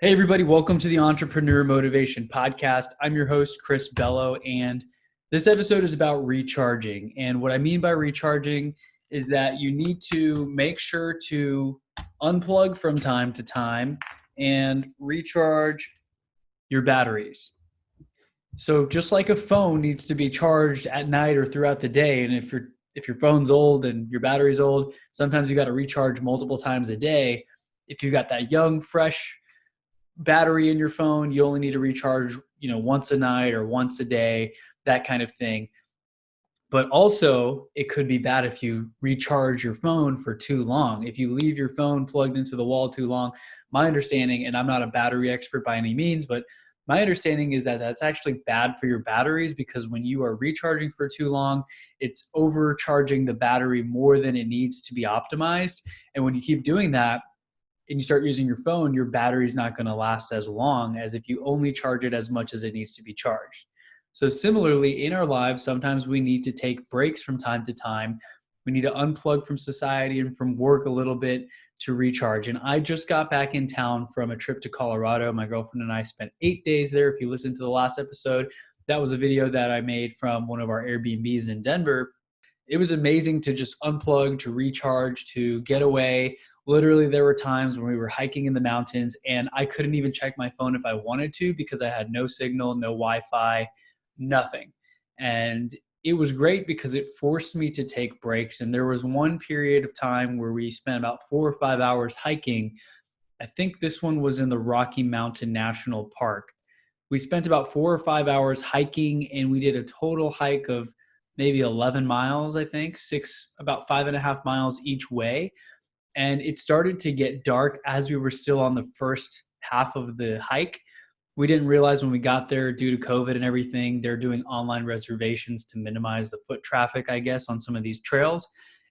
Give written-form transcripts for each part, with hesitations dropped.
Hey, everybody, welcome to the Entrepreneur Motivation Podcast. I'm your host, Chris Bello, and this episode is about recharging. And what I mean by recharging is that you need to make sure to unplug from time to time and recharge your batteries. So just like a phone needs to be charged at night or throughout the day, and if your phone's old and your battery's old, sometimes you got to recharge multiple times a day. If you got that young, fresh battery in your phone, you only need to recharge, once a night or once a day, that kind of thing. But also, it could be bad if you recharge your phone for too long. If you leave your phone plugged into the wall too long, my understanding, and I'm not a battery expert by any means, but my understanding is that that's actually bad for your batteries because when you are recharging for too long, it's overcharging the battery more than it needs to be optimized. And when you keep doing that, and you start using your phone, your battery's not going to last as long as if you only charge it as much as it needs to be charged. So similarly, in our lives, sometimes we need to take breaks from time to time. We need to unplug from society and from work a little bit to recharge. And I just got back in town from a trip to Colorado. My girlfriend and I spent 8 days there. If you listened to the last episode, that was a video that I made from one of our Airbnbs in Denver. It was amazing to just unplug, to recharge, to get away. Literally, there were times when we were hiking in the mountains and I couldn't even check my phone if I wanted to because I had no signal, no Wi-Fi, nothing. And it was great because it forced me to take breaks. And there was one period of time where we spent about 4 or 5 hours hiking. I think this one was in the Rocky Mountain National Park. We spent about 4 or 5 hours hiking and we did a total hike of maybe 11 miles, I think, about 5.5 miles each way. And it started to get dark as we were still on the first half of the hike. We didn't realize when we got there, due to COVID and everything, they're doing online reservations to minimize the foot traffic, I guess, on some of these trails.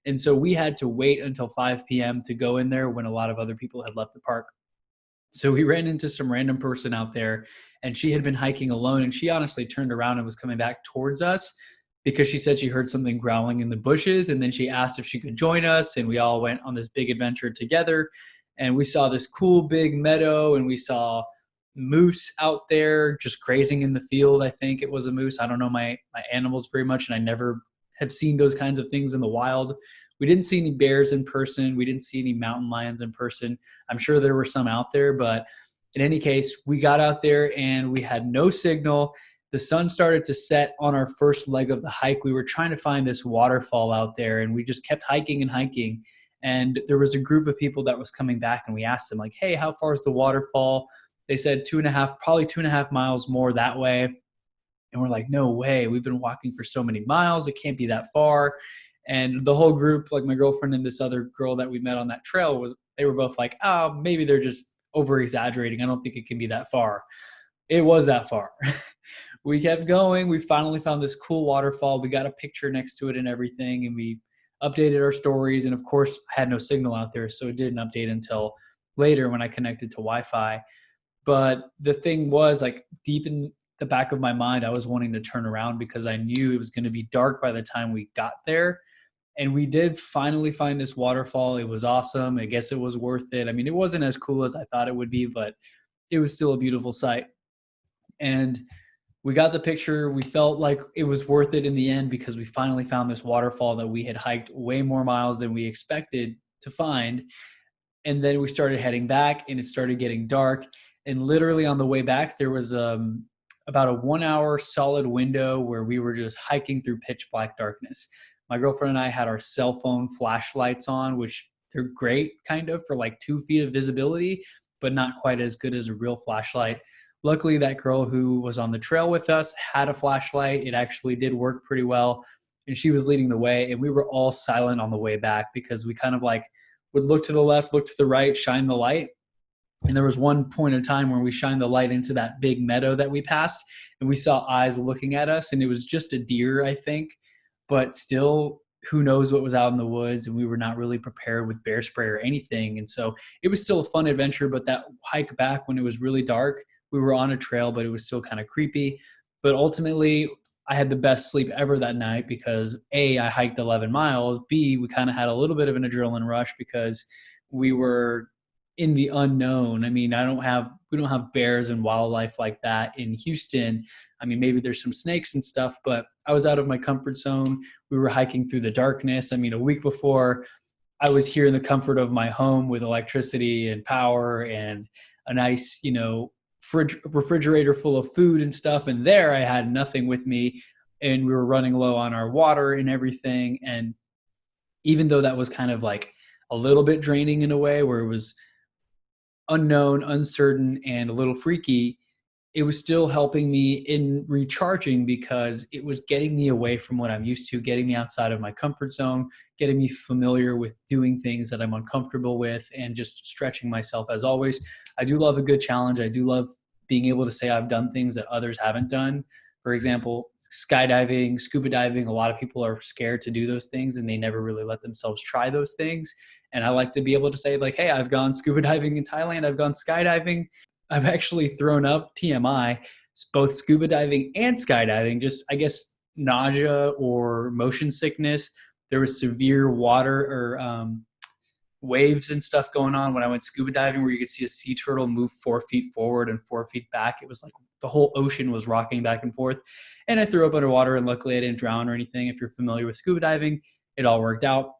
And so we had to wait until 5 p.m. to go in there when a lot of other people had left the park. So we ran into some random person out there and she had been hiking alone, and she honestly turned around and was coming back towards us because she said she heard something growling in the bushes. And then she asked if she could join us, and we all went on this big adventure together. And we saw this cool big meadow, and we saw moose out there just grazing in the field. I think it was a moose. I don't know my animals very much, and I never have seen those kinds of things in the wild. We didn't see any bears in person. We didn't see any mountain lions in person. I'm sure there were some out there, but in any case, we got out there and we had no signal. The sun started to set on our first leg of the hike. We were trying to find this waterfall out there, and we just kept hiking and hiking. And there was a group of people that was coming back, and we asked them, like, hey, how far is the waterfall? They said 2.5, probably 2.5 miles more that way. And we're like, no way. We've been walking for so many miles. It can't be that far. And the whole group, like my girlfriend and this other girl that we met on that trail, they were both like, oh, maybe they're just over exaggerating. I don't think it can be that far. It was that far. We kept going. We finally found this cool waterfall. We got a picture next to it and everything. And we updated our stories. And of course, I had no signal out there, so it didn't update until later when I connected to Wi-Fi. But the thing was, like, deep in the back of my mind, I was wanting to turn around because I knew it was going to be dark by the time we got there. And we did finally find this waterfall. It was awesome. I guess it was worth it. I mean, it wasn't as cool as I thought it would be, but it was still a beautiful sight. And we got the picture. We felt like it was worth it in the end because we finally found this waterfall that we had hiked way more miles than we expected to find. And then we started heading back, and it started getting dark. And literally on the way back, there was about a 1 hour solid window where we were just hiking through pitch black darkness. My girlfriend and I had our cell phone flashlights on, which they're great kind of for like 2 feet of visibility, but not quite as good as a real flashlight. Luckily, that girl who was on the trail with us had a flashlight. It actually did work pretty well, and she was leading the way. And we were all silent on the way back because we kind of like would look to the left, look to the right, shine the light. And there was one point in time where we shined the light into that big meadow that we passed, and we saw eyes looking at us, and it was just a deer, I think. But still, who knows what was out in the woods, and we were not really prepared with bear spray or anything. And so it was still a fun adventure, but that hike back when it was really dark, we were on a trail, but it was still kind of creepy. But ultimately, I had the best sleep ever that night because A, I hiked 11 miles. B, we kind of had a little bit of an adrenaline rush because we were in the unknown. I mean, we don't have bears and wildlife like that in Houston. I mean, maybe there's some snakes and stuff, but I was out of my comfort zone. We were hiking through the darkness. I mean, a week before, I was here in the comfort of my home with electricity and power and a nice, refrigerator full of food and stuff. And there I had nothing with me, and we were running low on our water and everything. And even though that was kind of like a little bit draining in a way where it was unknown, uncertain, and a little freaky, it was still helping me in recharging because it was getting me away from what I'm used to, getting me outside of my comfort zone, getting me familiar with doing things that I'm uncomfortable with, and just stretching myself. As always, I do love a good challenge. I do love being able to say I've done things that others haven't done. For example, skydiving, scuba diving, a lot of people are scared to do those things and they never really let themselves try those things. And I like to be able to say, like, hey, I've gone scuba diving in Thailand, I've gone skydiving. I've actually thrown up TMI, both scuba diving and skydiving, just I guess nausea or motion sickness. There was severe water or waves and stuff going on when I went scuba diving where you could see a sea turtle move 4 feet forward and 4 feet back. It was like the whole ocean was rocking back and forth. And I threw up underwater, and luckily I didn't drown or anything. If you're familiar with scuba diving, it all worked out.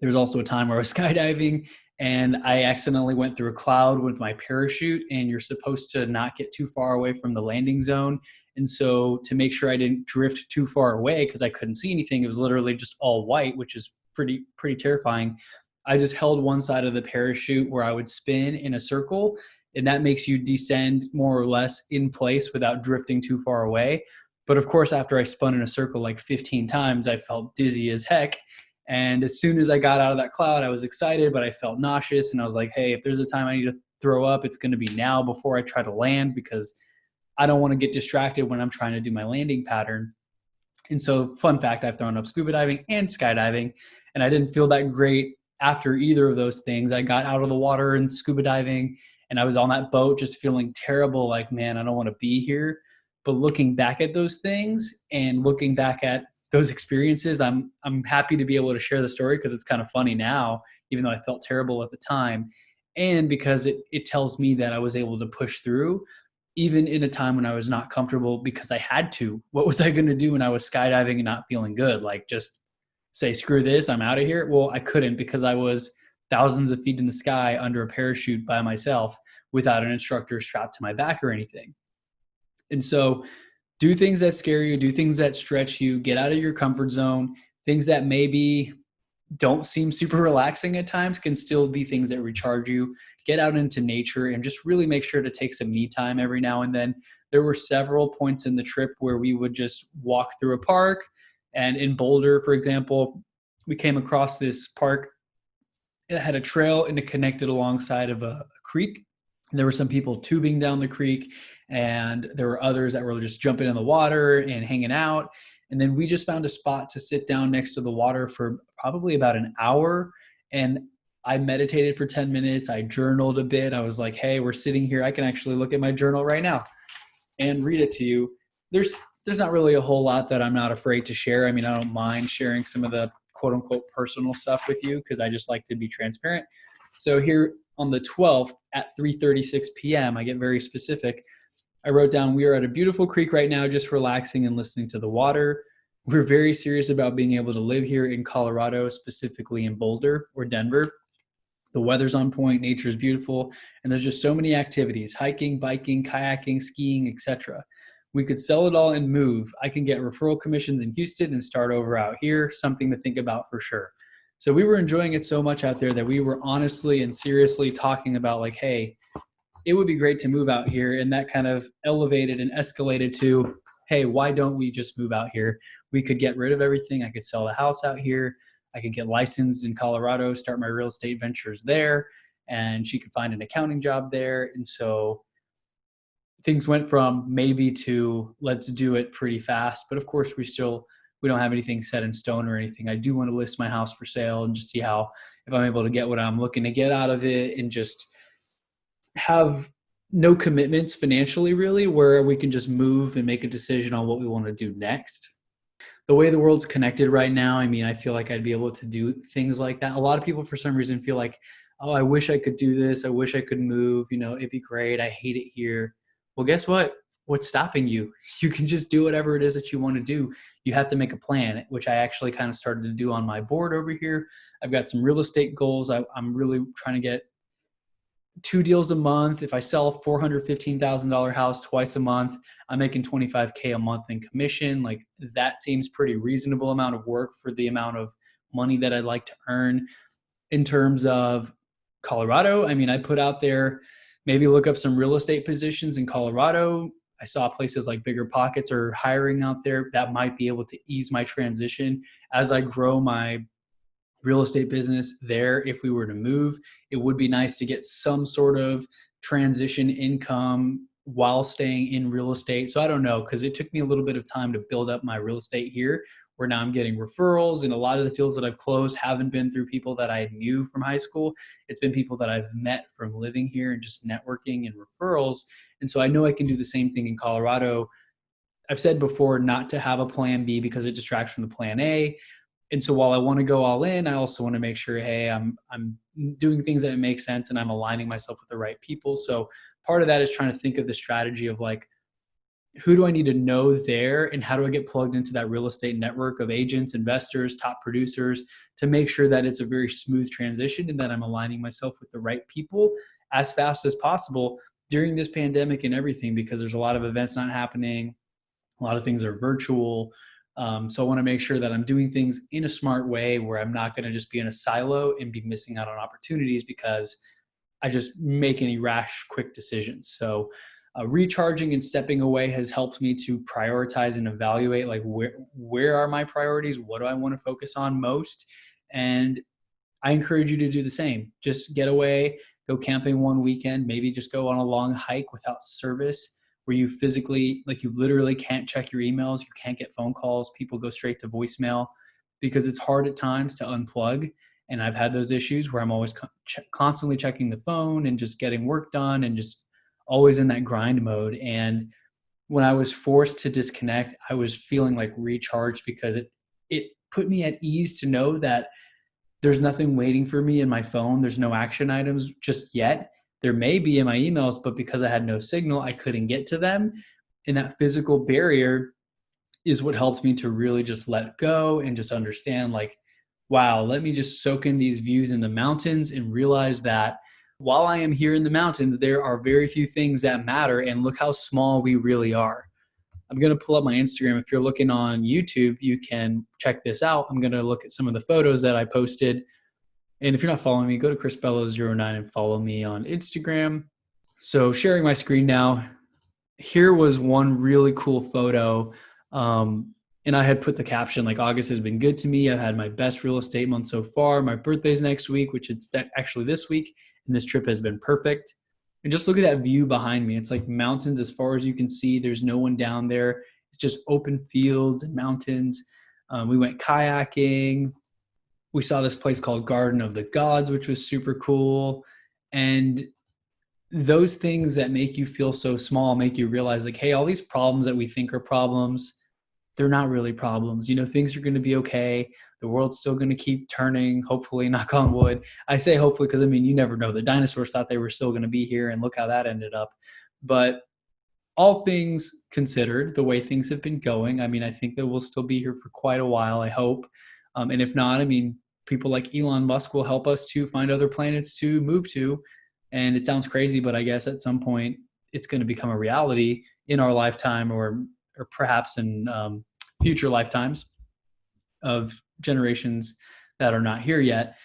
There was also a time where I was skydiving and I accidentally went through a cloud with my parachute, and you're supposed to not get too far away from the landing zone. And so to make sure I didn't drift too far away, because I couldn't see anything, it was literally just all white, which is pretty terrifying. I just held one side of the parachute where I would spin in a circle, and that makes you descend more or less in place without drifting too far away. But of course, after I spun in a circle like 15 times, I felt dizzy as heck. And as soon as I got out of that cloud, I was excited, but I felt nauseous. And I was like, hey, if there's a time I need to throw up, it's going to be now before I try to land, because I don't want to get distracted when I'm trying to do my landing pattern. And so, fun fact, I've thrown up scuba diving and skydiving, and I didn't feel that great after either of those things. I got out of the water and scuba diving, and I was on that boat just feeling terrible, like, man, I don't want to be here. But looking back at those things and looking back at those experiences, I'm happy to be able to share the story because it's kind of funny now, even though I felt terrible at the time. And because it tells me that I was able to push through even in a time when I was not comfortable because I had to. What was I going to do when I was skydiving and not feeling good? Like, just say, screw this, I'm out of here. Well, I couldn't, because I was thousands of feet in the sky under a parachute by myself without an instructor strapped to my back or anything. And so do things that scare you, do things that stretch you, get out of your comfort zone. Things that maybe don't seem super relaxing at times can still be things that recharge you. Get out into nature and just really make sure to take some me time every now and then. There were several points in the trip where we would just walk through a park. And in Boulder, for example, we came across this park. It had a trail and it connected alongside of a creek. And there were some people tubing down the creek, and there were others that were just jumping in the water and hanging out. And then we just found a spot to sit down next to the water for probably about an hour. And I meditated for 10 minutes. I journaled a bit. I was like, hey, we're sitting here. I can actually look at my journal right now and read it to you. There's not really a whole lot that I'm not afraid to share. I mean, I don't mind sharing some of the quote unquote personal stuff with you because I just like to be transparent. So here on the 12th at 3:36 p.m., I get very specific. I wrote down, we are at a beautiful creek right now, just relaxing and listening to the water. We're very serious about being able to live here in Colorado, specifically in Boulder or Denver. The weather's on point, nature is beautiful, and there's just so many activities: hiking, biking, kayaking, skiing, etc. We could sell it all and move. I can get referral commissions in Houston and start over out here. Something to think about for sure. So we were enjoying it so much out there that we were honestly and seriously talking about, like, hey, it would be great to move out here. And that kind of elevated and escalated to, hey, why don't we just move out here? We could get rid of everything. I could sell the house out here. I could get licensed in Colorado, start my real estate ventures there, and she could find an accounting job there. And so things went from maybe to let's do it pretty fast. But of course, we don't have anything set in stone or anything. I do want to list my house for sale and just see how, if I'm able to get what I'm looking to get out of it, and just have no commitments financially, really, where we can just move and make a decision on what we want to do next. The way the world's connected right now, I mean, I feel like I'd be able to do things like that. A lot of people, for some reason, feel like oh, I wish I could do this. I wish I could move. It'd be great. I hate it here. Well, guess what? What's stopping you? You can just do whatever it is that you want to do. You have to make a plan, which I actually kind of started to do on my board over here. I've got some real estate goals. I'm really trying to get 2 deals a month. If I sell a $415,000 house twice a month, I'm making $25K a month in commission. Like, that seems pretty reasonable amount of work for the amount of money that I'd like to earn. In terms of Colorado, I mean, I put out there, maybe look up some real estate positions in Colorado. I saw places like Bigger Pockets are hiring out there that might be able to ease my transition as I grow my real estate business there. If we were to move, it would be nice to get some sort of transition income while staying in real estate. So I don't know, because it took me a little bit of time to build up my real estate here, where now I'm getting referrals, and a lot of the deals that I've closed haven't been through people that I knew from high school. It's been people that I've met from living here and just networking and referrals. And so I know I can do the same thing in Colorado. I've said before not to have a plan B because it distracts from the plan A. And so while I want to go all in, I also want to make sure, hey, I'm doing things that make sense and I'm aligning myself with the right people. So part of that is trying to think of the strategy of like, who do I need to know there, and how do I get plugged into that real estate network of agents, investors, top producers, to make sure that it's a very smooth transition and that I'm aligning myself with the right people as fast as possible during this pandemic and everything, because there's a lot of events not happening. A lot of things are virtual. So I want to make sure that I'm doing things in a smart way where I'm not going to just be in a silo and be missing out on opportunities because I just make any rash, quick decisions. So recharging and stepping away has helped me to prioritize and evaluate, like, where are my priorities? What do I want to focus on most? And I encourage you to do the same. Just get away, go camping one weekend, maybe just go on a long hike without service, where you physically, like, you literally can't check your emails, you can't get phone calls, people go straight to voicemail, because it's hard at times to unplug. And I've had those issues where I'm always constantly checking the phone and just getting work done and just always in that grind mode. And when I was forced to disconnect, I was feeling like recharged, because it put me at ease to know that there's nothing waiting for me in my phone. There's no action items just yet. There may be in my emails, but because I had no signal, I couldn't get to them. And that physical barrier is what helped me to really just let go and just understand, like, wow, let me just soak in these views in the mountains and realize that while I am here in the mountains, there are very few things that matter. And look how small we really are. I'm going to pull up my Instagram. If you're looking on YouTube, you can check this out. I'm going to look at some of the photos that I posted. And if you're not following me, go to chrisbello09 and follow me on Instagram. So sharing my screen now. Here was one really cool photo. And I had put the caption, like, August has been good to me. I've had my best real estate month so far. My birthday's next week, which it's actually this week. And this trip has been perfect. And just look at that view behind me. It's like mountains as far as you can see. There's no one down there. It's just open fields and mountains. We went kayaking. We saw this place called Garden of the Gods, which was super cool. And those things that make you feel so small make you realize, like, hey, all these problems that we think are problems, they're not really problems. Things are going to be okay. The world's still going to keep turning, hopefully, knock on wood. I say hopefully because, you never know. The dinosaurs thought they were still going to be here, and look how that ended up. But all things considered, the way things have been going, I think that we'll still be here for quite a while, I hope. And if not, people like Elon Musk will help us to find other planets to move to. And it sounds crazy, but I guess at some point it's going to become a reality in our lifetime, or perhaps in future lifetimes of generations that are not here yet.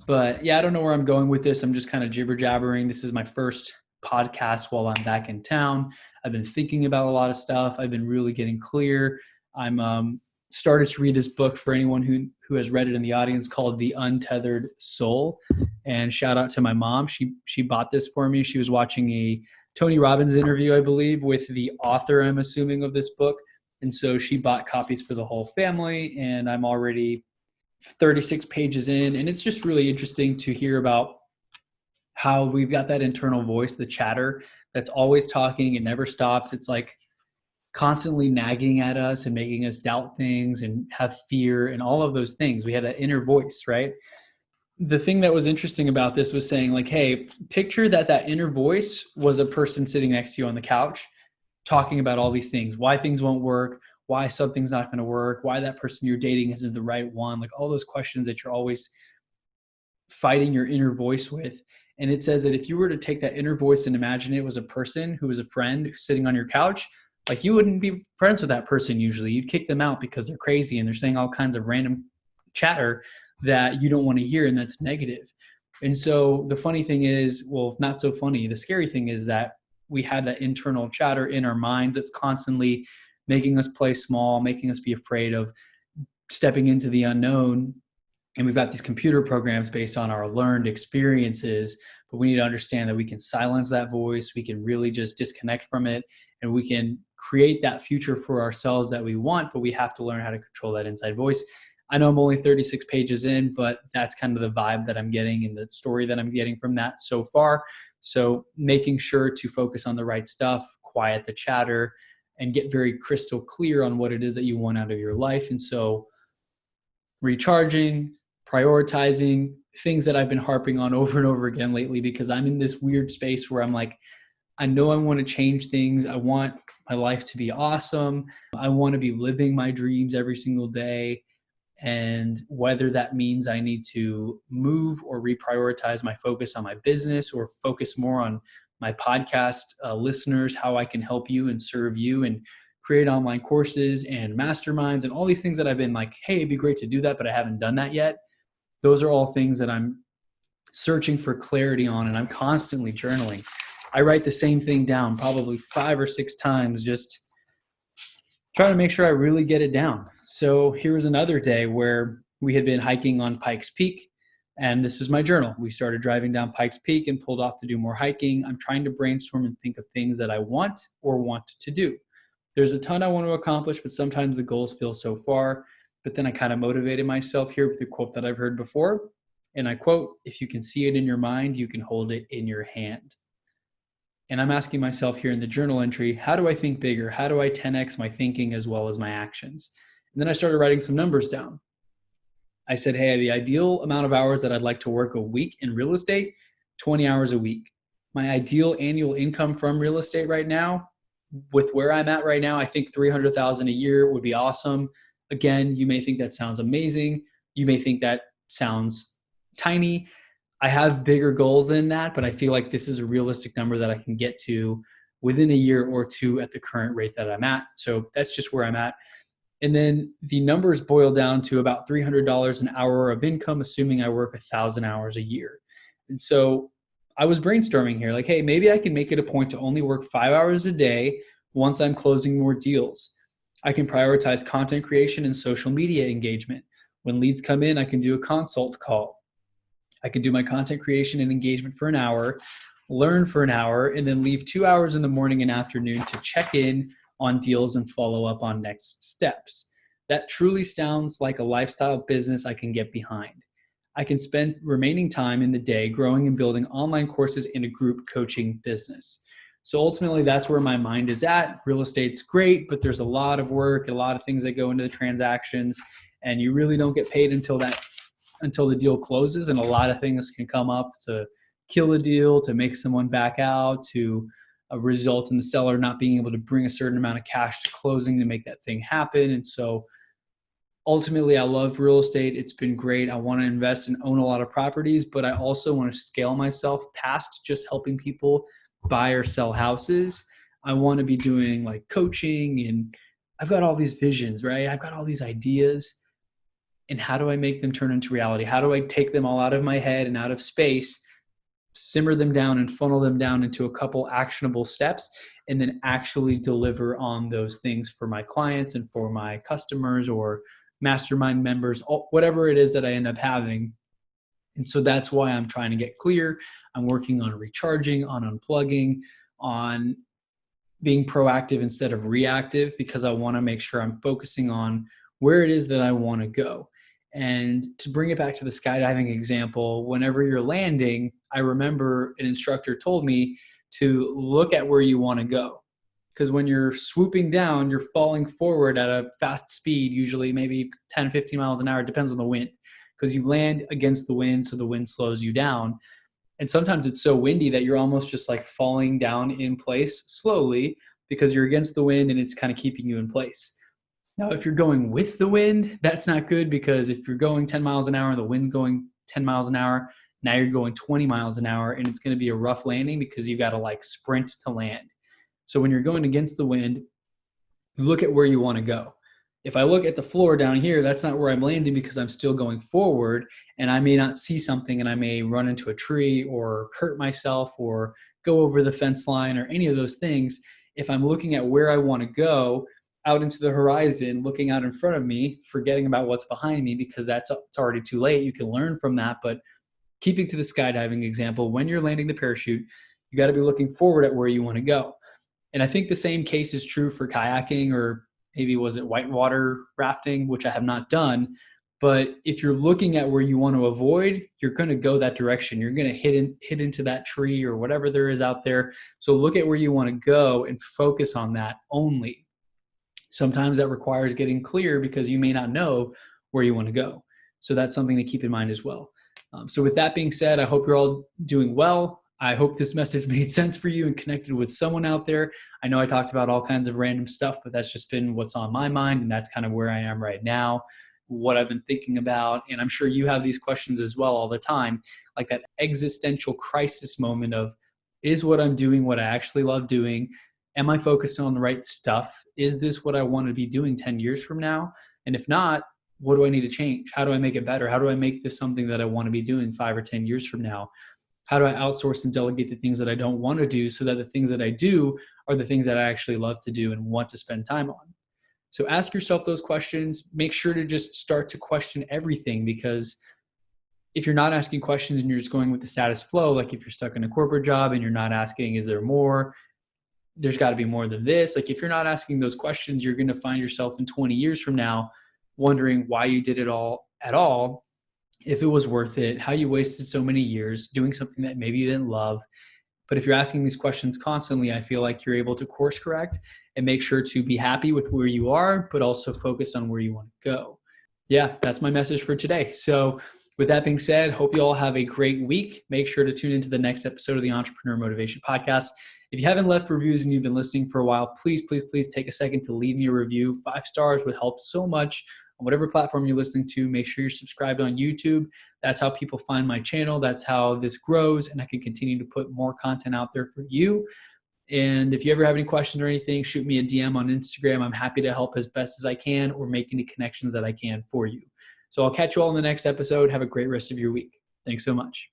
But yeah, I don't know where I'm going with this. I'm just kind of jibber jabbering. This is my first podcast while I'm back in town. I've been thinking about a lot of stuff. I've been really getting clear. I'm started to read this book, for anyone who has read it in the audience, called The Untethered Soul. And shout out to my mom. She bought this for me. She was watching a Tony Robbins interview, I believe, with the author, I'm assuming, of this book. And so she bought copies for the whole family, and I'm already 36 pages in. And it's just really interesting to hear about how we've got that internal voice, the chatter, that's always talking. It never stops. It's like constantly nagging at us and making us doubt things and have fear and all of those things. We have that inner voice, right? the thing that was interesting about this was saying like, hey, picture that inner voice was a person sitting next to you on the couch talking about all these things, why things won't work, why something's not going to work, why that person you're dating isn't the right one, like all those questions that you're always fighting your inner voice with. And it says that if you were to take that inner voice and imagine it was a person who was a friend sitting on your couch, like you wouldn't be friends with that person usually. You'd kick them out because they're crazy and they're saying all kinds of random chatter that you don't want to hear and that's negative. And so the funny thing is, well, not so funny. The scary thing is that we have that internal chatter in our minds that's constantly making us play small, making us be afraid of stepping into the unknown. And we've got these computer programs based on our learned experiences, but we need to understand that we can silence that voice, we can really just disconnect from it, and we can create that future for ourselves that we want, but we have to learn how to control that inside voice. I know I'm only 36 pages in, but that's kind of the vibe that I'm getting and the story that I'm getting from that so far. So making sure to focus on the right stuff, quiet the chatter, and get very crystal clear on what it is that you want out of your life. And so recharging, prioritizing, things that I've been harping on over and over again lately, because I'm in this weird space where I'm like, I know I want to change things. I want my life to be awesome. I want to be living my dreams every single day. And whether that means I need to move or reprioritize my focus on my business or focus more on my podcast listeners, how I can help you and serve you and create online courses and masterminds and all these things that I've been like, hey, it'd be great to do that, but I haven't done that yet. Those are all things that I'm searching for clarity on, and I'm constantly journaling. I write the same thing down probably 5 or 6 times, just trying to make sure I really get it down. So here was another day where we had been hiking on Pikes Peak, and this is my journal. We started driving down Pikes Peak and pulled off to do more hiking. I'm trying to brainstorm and think of things that I want or want to do. There's a ton I want to accomplish, but sometimes the goals feel so far. But then I kind of motivated myself here with a quote that I've heard before. And I quote, if you can see it in your mind, you can hold it in your hand. And I'm asking myself here in the journal entry, how do I think bigger? How do I 10x my thinking as well as my actions? And then I started writing some numbers down. I said, hey, the ideal amount of hours that I'd like to work a week in real estate, 20 hours a week. My ideal annual income from real estate right now, with where I'm at right now, I think $300,000 a year would be awesome. Again, you may think that sounds amazing. You may think that sounds tiny. I have bigger goals than that, but I feel like this is a realistic number that I can get to within a year or two at the current rate that I'm at. So that's just where I'm at. And then the numbers boil down to about $300 an hour of income, assuming I work 1,000 hours a year. And so I was brainstorming here, like, hey, maybe I can make it a point to only work 5 hours a day once I'm closing more deals. I can prioritize content creation and social media engagement. When leads come in, I can do a consult call. I can do my content creation and engagement for an hour, learn for an hour, and then leave 2 hours in the morning and afternoon to check in on deals and follow up on next steps. That truly sounds like a lifestyle business I can get behind. I can spend remaining time in the day growing and building online courses in a group coaching business. So ultimately, that's where my mind is at. Real estate's great, but there's a lot of work, a lot of things that go into the transactions, and you really don't get paid until the deal closes. And a lot of things can come up to kill a deal, to make someone back out, to result in the seller not being able to bring a certain amount of cash to closing to make that thing happen. And so ultimately, I love real estate. It's been great. I want to invest and own a lot of properties, but I also want to scale myself past just helping people buy or sell houses. I want to be doing like coaching, and I've got all these visions, right? I've got all these ideas. And how do I make them turn into reality? How do I take them all out of my head and out of space, simmer them down and funnel them down into a couple actionable steps, and then actually deliver on those things for my clients and for my customers or mastermind members, whatever it is that I end up having. And so that's why I'm trying to get clear. I'm working on recharging, on unplugging, on being proactive instead of reactive, because I want to make sure I'm focusing on where it is that I want to go. And to bring it back to the skydiving example, whenever you're landing, I remember an instructor told me to look at where you want to go. Because when you're swooping down, you're falling forward at a fast speed, usually maybe 10, 15 miles an hour, it depends on the wind. because you land against the wind, so the wind slows you down. And sometimes it's so windy that you're almost just like falling down in place slowly because you're against the wind and it's kind of keeping you in place. Now, if you're going with the wind, that's not good, because if you're going 10 miles an hour and the wind's going 10 miles an hour, now you're going 20 miles an hour, and it's going to be a rough landing because you got to like sprint to land. So when you're going against the wind, look at where you want to go. If I look at the floor down here, that's not where I'm landing because I'm still going forward, and I may not see something, and I may run into a tree or hurt myself or go over the fence line or any of those things. If I'm looking at where I want to go, out into the horizon, looking out in front of me, forgetting about what's behind me because it's already too late. You can learn from that, but keeping to the skydiving example, when you're landing the parachute, you got to be looking forward at where you want to go. And I think the same case is true for kayaking, or maybe was it whitewater rafting, which I have not done. But if you're looking at where you want to avoid, you're going to go that direction. You're going to hit into that tree or whatever there is out there. So look at where you want to go and focus on that only. Sometimes that requires getting clear because you may not know where you want to go. So that's something to keep in mind as well. So with that being said, I hope you're all doing well. I hope this message made sense for you and connected with someone out there. I know I talked about all kinds of random stuff, but that's just been what's on my mind, and that's kind of where I am right now, what I've been thinking about. And I'm sure you have these questions as well all the time, like that existential crisis moment of, is what I'm doing what I actually love doing? Am I focused on the right stuff? Is this what I want to be doing 10 years from now? And if not, what do I need to change? How do I make it better? How do I make this something that I want to be doing 5 or 10 years from now? How do I outsource and delegate the things that I don't want to do so that the things that I do are the things that I actually love to do and want to spend time on? So ask yourself those questions. Make sure to just start to question everything, because if you're not asking questions and you're just going with the status flow, like if you're stuck in a corporate job and you're not asking, is there more? There's got to be more than this. Like if you're not asking those questions, you're going to find yourself in 20 years from now wondering why you did it all at all, if it was worth it, how you wasted so many years doing something that maybe you didn't love. But if you're asking these questions constantly, I feel like you're able to course correct and make sure to be happy with where you are, but also focus on where you want to go. Yeah, that's my message for today. So with that being said, hope you all have a great week. Make sure to tune into the next episode of the Entrepreneur Motivation Podcast. If you haven't left reviews and you've been listening for a while, please take a second to leave me a review. 5 stars would help so much on whatever platform you're listening to. Make sure you're subscribed on YouTube. That's how people find my channel. That's how this grows, and I can continue to put more content out there for you. And if you ever have any questions or anything, shoot me a DM on Instagram. I'm happy to help as best as I can or make any connections that I can for you. So I'll catch you all in the next episode. Have a great rest of your week. Thanks so much.